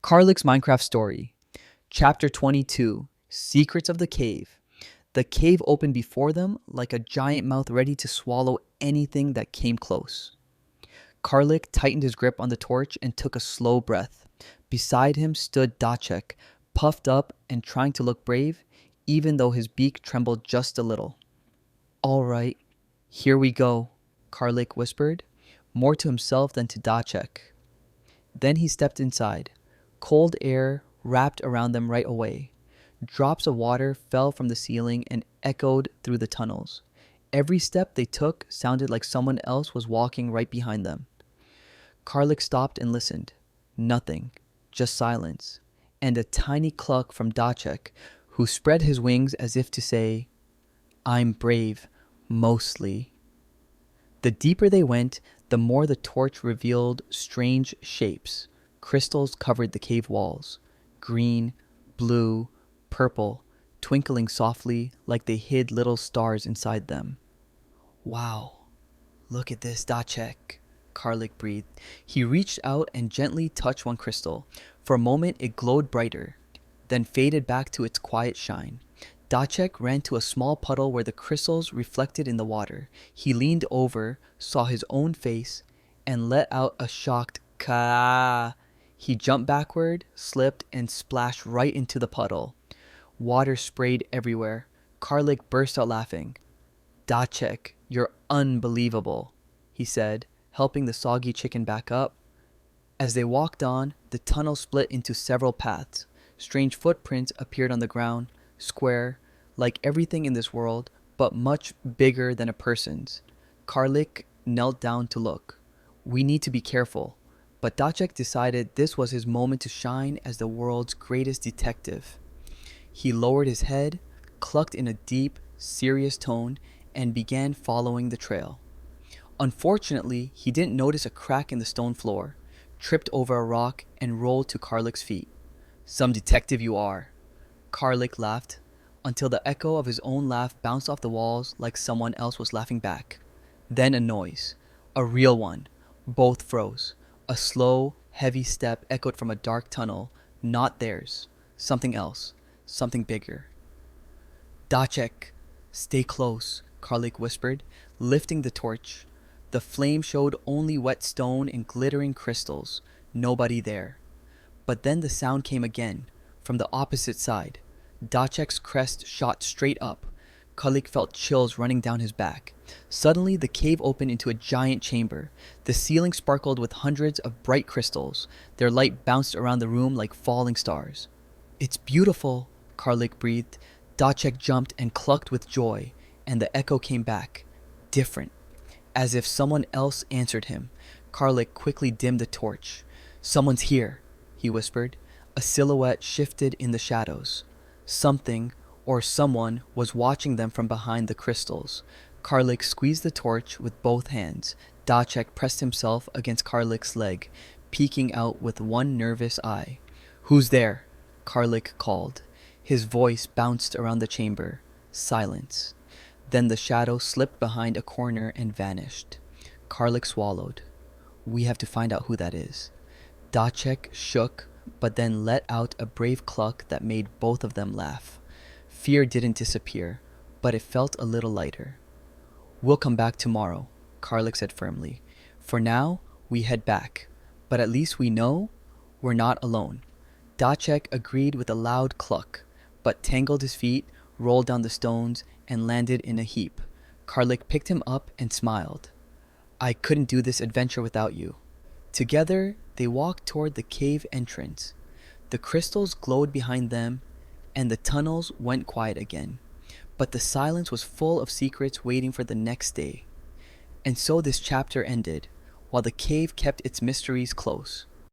Karlik's Minecraft Story, Chapter 22, Secrets of the Cave. The cave opened before them like a giant mouth ready to swallow anything that came close. Karlik tightened his grip on the torch and took a slow breath. Beside him stood Kdacek, puffed up and trying to look brave, even though his beak trembled just a little. "All right, here we go," Karlik whispered, more to himself than to Kdacek. Then he stepped inside. Cold air wrapped around them right away. Drops of water fell from the ceiling and echoed through the tunnels. Every step they took sounded like someone else was walking right behind them. Karlik stopped and listened. Nothing, just silence, and a tiny cluck from Kdacek, who spread his wings as if to say, "I'm brave, mostly." The deeper they went, the more the torch revealed strange shapes. Crystals covered the cave walls, green, blue, purple, twinkling softly like they hid little stars inside them. "Wow, look at this, Kdacek," Karlik breathed. He reached out and gently touched one crystal. For a moment it glowed brighter, then faded back to its quiet shine. Kdacek ran to a small puddle where the crystals reflected in the water. He leaned over, saw his own face, and let out a shocked "Ka." He jumped backward, slipped, and splashed right into the puddle. Water sprayed everywhere. Karlik burst out laughing. "Kdacek, you're unbelievable," he said, helping the soggy chicken back up. As they walked on, the tunnel split into several paths. Strange footprints appeared on the ground, square, like everything in this world, but much bigger than a person's. Karlik knelt down to look. "We need to be careful." But Kdacek decided this was his moment to shine as the world's greatest detective. He lowered his head, clucked in a deep, serious tone, and began following the trail. Unfortunately, he didn't notice a crack in the stone floor, tripped over a rock, and rolled to Karlik's feet. "Some detective you are." Karlik laughed, until the echo of his own laugh bounced off the walls like someone else was laughing back. Then a noise, a real one. Both froze. A slow, heavy step echoed from a dark tunnel, not theirs. Something else, something bigger. "Kdacek, stay close," Karlik whispered, lifting the torch. The flame showed only wet stone and glittering crystals. Nobody there. But then the sound came again, from the opposite side. Kdacek's crest shot straight up. Karlik felt chills running down his back. Suddenly, the cave opened into a giant chamber. The ceiling sparkled with hundreds of bright crystals. Their light bounced around the room like falling stars. "It's beautiful," Karlik breathed. Kdacek jumped and clucked with joy, and the echo came back. Different. As if someone else answered him. Karlik quickly dimmed the torch. "Someone's here," he whispered. A silhouette shifted in the shadows. Something, or someone, was watching them from behind the crystals. Karlik squeezed the torch with both hands. Kdacek pressed himself against Karlik's leg, peeking out with one nervous eye. "Who's there?" Karlik called. His voice bounced around the chamber. Silence. Then the shadow slipped behind a corner and vanished. Karlik swallowed. "We have to find out who that is." Kdacek shook, but then let out a brave cluck that made both of them laugh. Fear didn't disappear, but it felt a little lighter. "We'll come back tomorrow," Karlik said firmly. "For now, we head back. But at least we know we're not alone." Kdacek agreed with a loud cluck, but tangled his feet, rolled down the stones, and landed in a heap. Karlik picked him up and smiled. "I couldn't do this adventure without you." Together, they walked toward the cave entrance. The crystals glowed behind them, and the tunnels went quiet again. But the silence was full of secrets waiting for the next day. And so this chapter ended, while the cave kept its mysteries close.